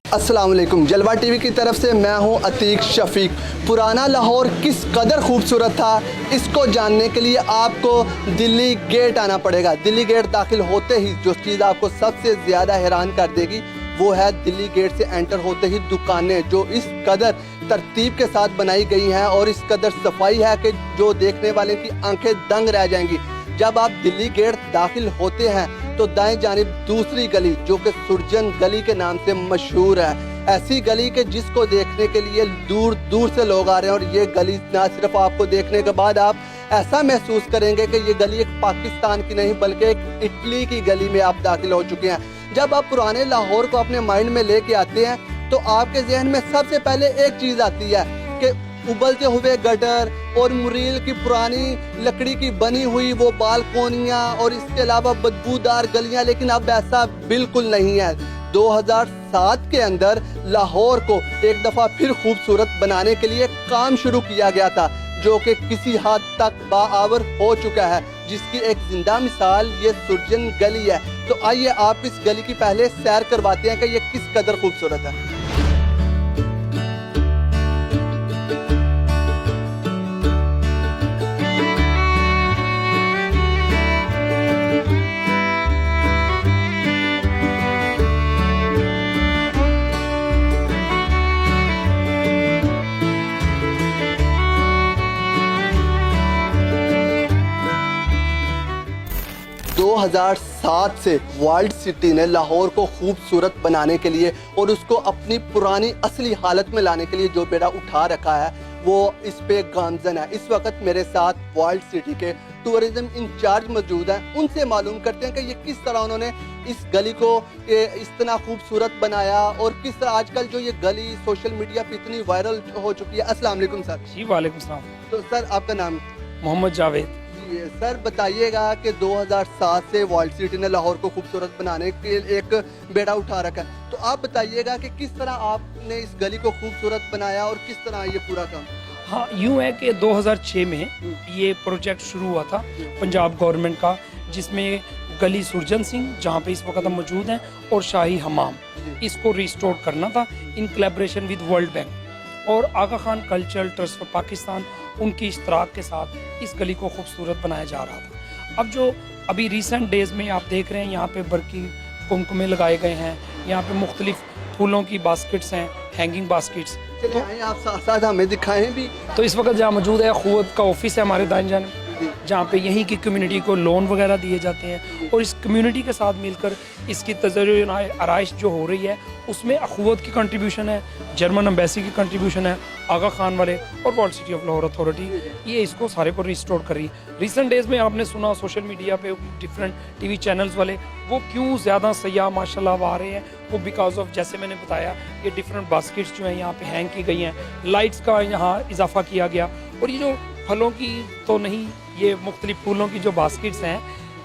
अस्सलाम वालेकुम। जलवा टीवी की तरफ से मैं हूं अतीक शफीक। पुराना लाहौर किस कदर खूबसूरत था, इसको जानने के लिए आपको दिल्ली गेट आना पड़ेगा। दिल्ली गेट दाखिल होते ही जो चीज़ आपको सबसे ज़्यादा हैरान कर देगी वो है दिल्ली गेट से एंटर होते ही दुकानें जो इस कदर तरतीब के साथ बनाई गई हैं और इस कदर सफाई है कि जो देखने वाले की आंखें दंग रह जाएंगी। जब आप दिल्ली गेट दाखिल होते हैं तो दाएं जानिब दूसरी गली जो कि सुरजन गली के नाम से मशहूर है, ऐसी गली के जिसको देखने के लिए दूर दूर से लोग आ रहे हैं। और ये गली ना सिर्फ आपको देखने के बाद आप ऐसा महसूस करेंगे कि ये गली एक पाकिस्तान की नहीं बल्कि एक इटली की गली में आप दाखिल हो चुके हैं। जब आप पुराने लाहौर को अपने माइंड में लेके आते हैं तो आपके जहन में सबसे पहले एक चीज़ आती है कि उबलते हुए गटर और मुरील की पुरानी लकड़ी की बनी हुई वो बालकोनियाँ और इसके अलावा बदबूदार गलियाँ। लेकिन अब ऐसा बिल्कुल नहीं है। 2007 के अंदर लाहौर को एक दफ़ा फिर खूबसूरत बनाने के लिए काम शुरू किया गया था जो कि किसी हद तक बाआवर हो चुका है, जिसकी एक जिंदा मिसाल ये सुरजन गली है। तो आइए आप इस गली की पहले सैर करवाते हैं कि ये किस कदर खूबसूरत है। 2007 से वर्ल्ड सिटी ने लाहौर को खूबसूरत बनाने के लिए और उसको अपनी पुरानी असली हालत में लाने के लिए जो बेड़ा उठा रखा है वो इस पे गामजन है। इस वक्त मेरे साथ वर्ल्ड सिटी के टूरिज्म इंचार्ज मौजूद हैं। उनसे मालूम करते हैं कि ये किस तरह उन्होंने इस गली को इतना खूबसूरत बनाया और किस तरह आजकल जो ये गली सोशल मीडिया पे इतनी वायरल हो चुकी है। अस्सलाम वालेकुम सर। जी वालेकुम सलाम। तो सर आपका नाम? मोहम्मद जावेद। सर बताइएगा कि 2007 से वर्ल्ड सिटी ने लाहौर को खूबसूरत बनाने के एक बेड़ा उठा रखा है, तो आप बताइएगा कि किस तरह आपने इस गली को खूबसूरत बनाया और किस तरह ये पूरा काम? हाँ, यूँ है कि 2006 में ये प्रोजेक्ट शुरू हुआ था पंजाब गवर्नमेंट का, जिसमें गली सुरजन सिंह जहाँ पे इस वक्त हम मौजूद हैं और शाही हमाम, इसको रिस्टोर करना था in collaboration with World Bank और Aga Khan cultural trust for Pakistan, उनकी इश्तराक के साथ इस गली को खूबसूरत बनाया जा रहा था। अब जो अभी रिसेंट डेज़ में आप देख रहे हैं यहाँ पे बरकी कुमकुमे लगाए गए हैं, यहाँ पे मुख्तलिफ फूलों की बास्केट्स हैं, हैंगिंग बास्केट्स। तो आप साथ साथ हमें दिखाएं भी। तो इस वक्त जहाँ मौजूद है अखुवत का ऑफिस है हमारे दाएं जानिब, जहाँ पे यहीं की कम्युनिटी को लोन वगैरह दिए जाते हैं और इस कम्युनिटी के साथ मिलकर इसकी तजर्री आराइश जो हो रही है उसमें अखुवत की कंट्रीब्यूशन है, जर्मन एम्बेसी की कंट्रीब्यूशन है, आगा खान वाले और world city of Lahore authority, ये इसको सारे को रिस्टोर कर रही है। रिसेंट डेज़ में आपने सुना सोशल मीडिया पे डिफरेंट टीवी चैनल्स वाले वो क्यों ज़्यादा सयाह माशाल्लाह आ रहे हैं, वो बिकॉज ऑफ जैसे मैंने बताया ये डिफरेंट बास्केट्स जो हैं यहाँ पे हैंग की गई हैं, लाइट्स का यहाँ इजाफा किया गया और ये जो फलों की तो नहीं, ये मुख्तलिफ फूलों की जो बास्केट्स हैं,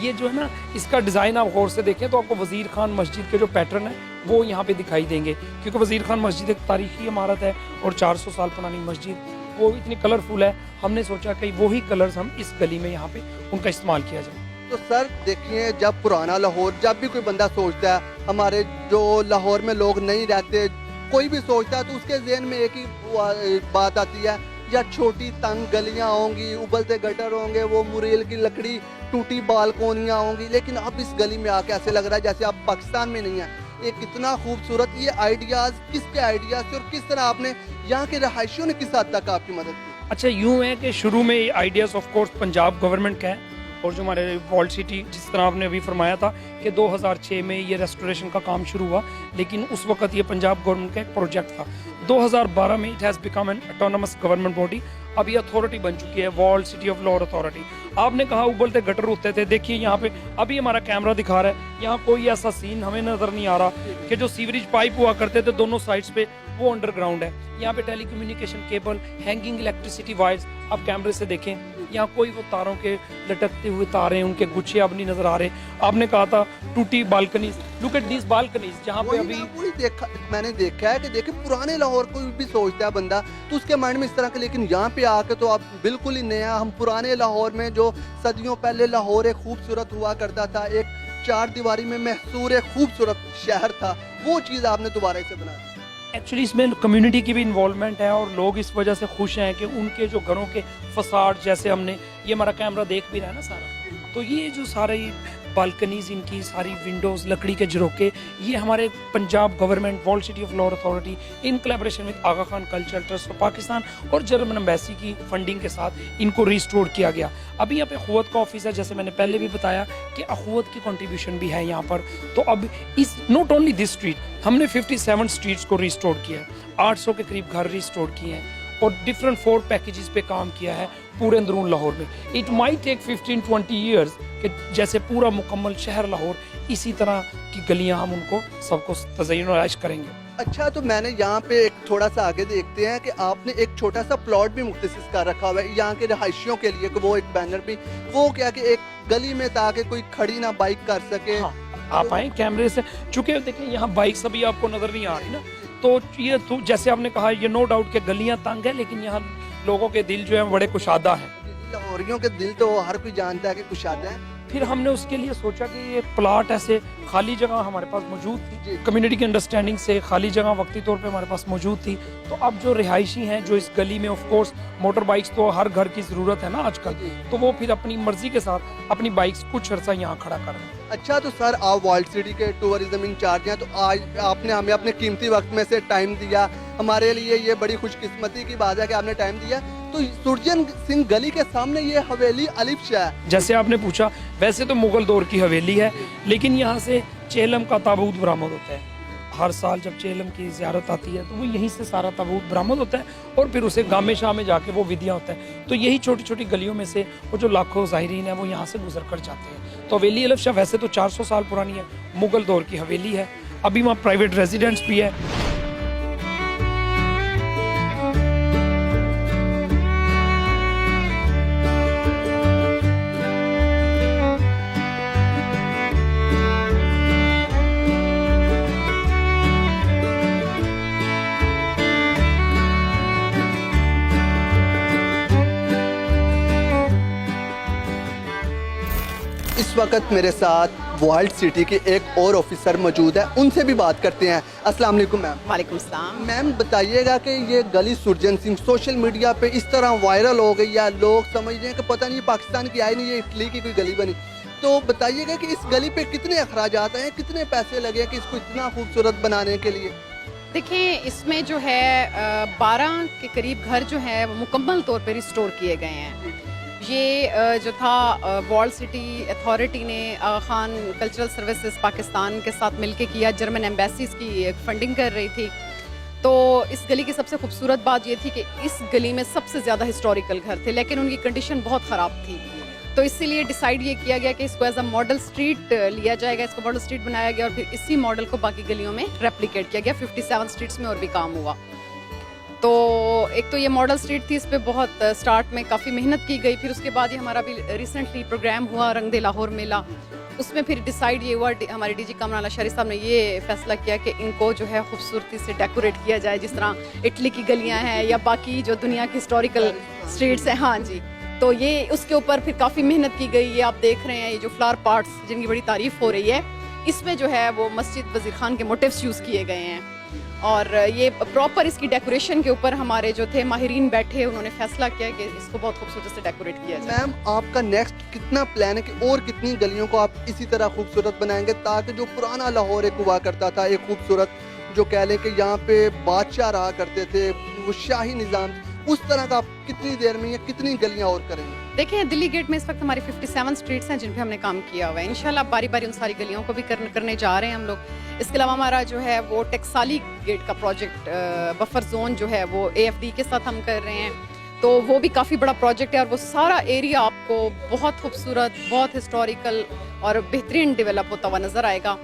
ये जो है ना इसका डिज़ाइन आप गौर से देखें तो आपको वज़ीर खान मस्जिद के जो पैटर्न है वो यहाँ पे दिखाई देंगे, क्योंकि वज़ीर खान मस्जिद एक तारीखी इमारत है और 400 साल पुरानी मस्जिद, वो इतनी कलरफुल है, हमने सोचा कि वही कलर्स हम इस गली में यहाँ पे उनका इस्तेमाल किया जाए। तो सर देखिए, जब पुराना लाहौर, जब भी कोई बंदा सोचता है, हमारे जो लाहौर में लोग नहीं रहते, कोई भी सोचता है तो उसके जहन में एक ही बात आती है, या छोटी तंग गलियां होंगी, उबलते गटर होंगे, वो मुरेल की लकड़ी टूटी बालकोनियां होंगी। लेकिन अब इस गली में आके ऐसे लग रहा है जैसे आप पाकिस्तान में नहीं है। ये कितना खूबसूरत, ये आइडियाज़ किसके आइडियाज़ थे और किस तरह आपने यहाँ के रहायशियों ने किस हद तक आपकी मदद की? अच्छा, यूँ है कि शुरू में ये ideas of course Punjab government का है और जो हमारे वर्ल्ड सिटी, जिस तरह आपने अभी फरमाया था कि 2006 में ये रेस्टोरेशन का काम शुरू हुआ, लेकिन उस वक्त ये पंजाब गवर्नमेंट का एक प्रोजेक्ट था। 2012 में it has become an autonomous government body, अब ये अथॉरिटी बन चुकी है, world city of Lahore authority. आपने कहा उबलते गटर होते थे, देखिए यहाँ पे अभी हमारा कैमरा दिखा रहा है, यहाँ कोई ऐसा सीन हमें नज़र नहीं आ रहा कि जो सीवरेज पाइप हुआ करते थे दोनों साइड्स पे वो अंडरग्राउंड है। यहाँ पे telecommunication cable, hanging electricity wires, आप कैमरे से देखें यहाँ कोई वो तारों के लटकते हुए तारे, उनके गुच्छे अब नहीं नजर आ रहे। आपने कहा था टूटी balconies, look at this balconies, जहाँ पे अभी मैंने देखा है कि देखिए पुराने लाहौर को भी सोचता है बंदा तो उसके माइंड में इस तरह के, लेकिन यहाँ पे आके तो आप बिल्कुल ही नया, हम पुराने लाहौर में जो सदियों पहले लाहौर एक खूबसूरत हुआ करता था, एक चार दीवारी में महसूर एक खूबसूरत शहर था, वो चीज़ आपने दोबारा इसे बना दी। एक्चुअली इसमें कम्युनिटी की भी इन्वॉल्वमेंट है और लोग इस वजह से खुश हैं कि उनके जो घरों के फसाड, जैसे हमने ये हमारा कैमरा देख भी रहा है ना सारा, तो ये जो सारे बालकनीज, इनकी सारी विंडोज़, लकड़ी के झरोके, ये हमारे Punjab government, world city of Lahore authority in collaboration with Aga Khan cultural trust of Pakistan और जर्मन एम्बेसी की फंडिंग के साथ इनको रिस्टोर किया गया। अभी यहाँ पे अखुवत का ऑफिस है, जैसे मैंने पहले भी बताया कि अखुवत की कंट्रीब्यूशन भी है यहाँ पर। तो अब इस नॉट ओनली दिस स्ट्रीट, हमने 57 स्ट्रीट्स को रिस्टोर किया है, 800 के करीब घर रिस्टोर किए हैं और डिफरेंट 4 पैकेजेस पे काम किया है पूरे अंदरून लाहौर में। इट माइट टेक 15-20 ईयर्स कि जैसे पूरा मुकम्मल शहर लाहौर इसी तरह की गलियां हम उनको सबको तज़य्युन और आइश करेंगे। अच्छा, तो मैंने यहाँ पे एक थोड़ा सा आगे देखते हैं कि आपने एक छोटा सा प्लॉट भी मुख्तसिस कर रखा हुआ है यहाँ के रहायशियों के लिए, कि वो एक बैनर भी, वो क्या कि एक गली में ताकि कोई खड़ी ना बाइक कर सके। हाँ, आप आए कैमरे से, चूंकि देखिए यहाँ बाइक्स अभी आपको नजर नहीं आ रही ना, तो ये तो जैसे आपने कहा, ये नो डाउट कि गलियां तंग है, लेकिन यहाँ लोगों के दिल जो है बड़े कुशादा हैं। लाहौरियों के दिल तो हर कोई जानता है कि कुशादा है। फिर हमने उसके लिए सोचा कि ये प्लाट ऐसे खाली जगह हमारे पास मौजूद थी, कम्युनिटी की अंडरस्टैंडिंग से खाली जगह वक्ती तौर पे हमारे पास मौजूद थी। तो अब जो रिहायशी हैं जो इस गली में, ऑफ कोर्स मोटर बाइक्स तो हर घर की ज़रूरत है ना आजकल, तो वो फिर अपनी मर्जी के साथ अपनी बाइक्स कुछ अर्सा यहाँ खड़ा कर रहे हैं। अच्छा, तो सर आप वर्ल्ड सिटी के टूरिज्म इंचार्ज हैं, तो आज आपने हमें अपने कीमती वक्त में से टाइम दिया, हमारे लिए ये बड़ी खुशकिस्मती की बात है कि आपने टाइम दिया। तो सुरजन सिंह गली के सामने ये हवेली अलिफ शाह है, जैसे आपने पूछा, वैसे तो मुगल दौर की हवेली है, लेकिन यहाँ से चेहलम का ताबूत बरामद होता है। हर साल जब चेहलम की ज़ियारत आती है तो वो यहीं से सारा ताबूत बरामद होता है और फिर उसे गामे शाह में जाके वो विधियाँ होता है। तो यही छोटी छोटी गलियों में से वो जो लाखों ज़ाहिरीन हैं वो यहाँ से गुजर कर जाते हैं। तो हवेली अलिफ शाह वैसे तो 400 साल पुरानी है, मुगल दौर की हवेली है, अभी वहाँ प्राइवेट रेजिडेंट्स भी है। इस वक्त मेरे साथ वर्ल्ड सिटी के एक और ऑफिसर मौजूद है, उनसे भी बात करते हैं। अस्सलाम वालेकुम मैम। वालेकुम सलाम। मैम बताइएगा कि ये गली सुरजन सिंह सोशल मीडिया पे इस तरह वायरल हो गई है, लोग समझ रहे हैं कि पता नहीं पाकिस्तान की आई नहीं, ये इटली की कोई गली बनी। तो बताइएगा कि इस गली पे कितने अखराजात हैं, कितने पैसे लगे कि इसको इतना खूबसूरत बनाने के लिए? देखें, इसमें जो है 12 के करीब घर जो है वो मुकम्मल तौर पे रिस्टोर किए गए हैं। ये जो था वर्ल्ड सिटी अथॉरिटी ने आगा खान कल्चरल सर्विसेज पाकिस्तान के साथ मिलके किया, जर्मन एम्बेसीज की फंडिंग कर रही थी। तो इस गली की सबसे खूबसूरत बात ये थी कि इस गली में सबसे ज़्यादा हिस्टोरिकल घर थे, लेकिन उनकी कंडीशन बहुत ख़राब थी। तो इसीलिए डिसाइड ये किया गया कि इसको एज अ मॉडल स्ट्रीट लिया जाएगा, इसको मॉडल स्ट्रीट बनाया गया और फिर इसी मॉडल को बाकी गलियों में रेप्लिकेट किया गया। 57 स्ट्रीट्स में और भी काम हुआ। तो एक तो ये मॉडल स्ट्रीट थी, इस पर बहुत स्टार्ट में काफ़ी मेहनत की गई। फिर उसके बाद ये हमारा भी रिसेंटली प्रोग्राम हुआ रंग दे लाहौर मेला, उसमें फिर डिसाइड ये हुआ, हमारे डीजी कामरान अशरी साहब ने ये फैसला किया कि इनको जो है खूबसूरती से डेकोरेट किया जाए, जिस तरह इटली की गलियां हैं या बाकी जो दुनिया की हिस्टोरिकल स्ट्रीट्स हैं। हाँ जी, तो ये उसके ऊपर फिर काफ़ी मेहनत की गई। ये आप देख रहे हैं, ये जो फ्लावर पार्ट्स जिनकी बड़ी तारीफ हो रही है, इसमें जो है वो मस्जिद वज़ीर खान के मोटिव्स यूज़ किए गए हैं। और ये प्रॉपर इसकी डेकोरेशन के ऊपर हमारे जो थे माहिरीन बैठे, उन्होंने फैसला किया कि इसको बहुत खूबसूरत से डेकोरेट किया जाए। मैम आपका नेक्स्ट कितना प्लान है कि और कितनी गलियों को आप इसी तरह खूबसूरत बनाएंगे, ताकि जो पुराना लाहौर एक हुआ करता था, एक खूबसूरत, जो कह लें कि यहाँ पे बादशाह रहा करते थे, वो शाही निज़ाम, उस तरह का आप कितनी देर में या कितनी गलियाँ और करेंगे? देखिए, दिल्ली गेट में इस वक्त हमारी 57 स्ट्रीट्स हैं जिन पे हमने काम किया हुआ है। इंशाल्लाह बारी बारी उन सारी गलियों को भी करने जा रहे हैं हम लोग। इसके अलावा हमारा जो है वो टेक्साली गेट का प्रोजेक्ट, बफर जोन जो है वो AFD के साथ हम कर रहे हैं, तो वो भी काफ़ी बड़ा प्रोजेक्ट है और वो सारा एरिया आपको बहुत खूबसूरत, बहुत हिस्टोरिकल और बेहतरीन डेवलप होता हुआ नज़र आएगा।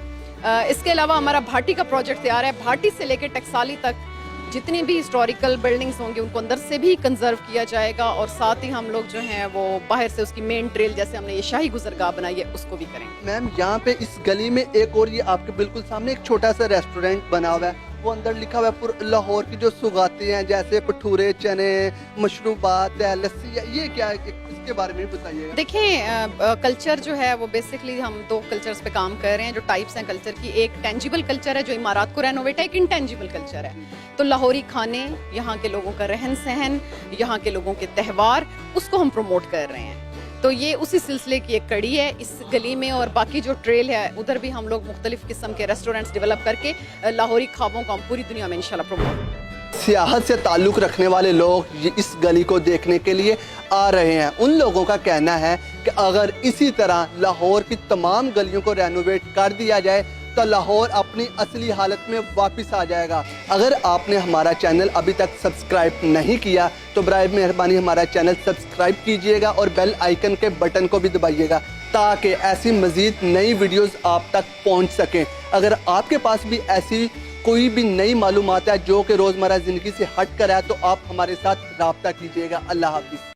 इसके अलावा हमारा भाटी का प्रोजेक्ट तैयार है। भाटी से लेकर टेक्साली तक जितनी भी हिस्टोरिकल बिल्डिंग्स होंगी उनको अंदर से भी कंजर्व किया जाएगा और साथ ही हम लोग जो हैं वो बाहर से उसकी मेन ट्रेल, जैसे हमने ये शाही गुजरगाह बनाई है, उसको भी करेंगे। मैम यहाँ पे इस गली में एक और ये आपके बिल्कुल सामने एक छोटा सा रेस्टोरेंट बना हुआ है, वो अंदर लिखा हुआ है लाहौर की जो सुगातें हैं, जैसे भटूरे, चने, मशरूबात है, लस्सी है, ये क्या है, इसके बारे में भी बताइएगा। देखिए कल्चर जो है वो बेसिकली हम दो कल्चर्स पे काम कर रहे हैं, जो टाइप्स हैं कल्चर की। एक टेंजिबल कल्चर है जो इमारात को रेनोवेट है, एक इंटेंजिबल कल्चर है। तो लाहौरी खाने, यहाँ के लोगों का रहन सहन, यहाँ के लोगों के त्यौहार, उसको हम प्रमोट कर रहे हैं। तो ये उसी सिलसिले की एक कड़ी है। इस गली में और बाकी जो ट्रेल है उधर भी हम लोग मुख्तलिफ किस्म के रेस्टोरेंट्स डेवलप करके लाहौरी खाबों को हम पूरी दुनिया में इंशाल्लाह प्रमोट। सियाहत से ताल्लुक़ रखने वाले लोग ये इस गली को देखने के लिए आ रहे हैं। उन लोगों का कहना है कि अगर इसी तरह लाहौर की तमाम गलियों को रेनोवेट कर दिया जाए तो लाहौर अपनी असली हालत में वापस आ जाएगा। अगर आपने हमारा चैनल अभी तक सब्सक्राइब नहीं किया तो बराए मेहरबानी हमारा चैनल सब्सक्राइब कीजिएगा और बेल आइकन के बटन को भी दबाइएगा ताकि ऐसी मज़ीद नई वीडियोस आप तक पहुंच सकें। अगर आपके पास भी ऐसी कोई भी नई मालूमात है जो कि रोज़मर्रा ज़िंदगी से हट कर है तो आप हमारे साथ रब्ता कीजिएगा। अल्लाह हाफिज़।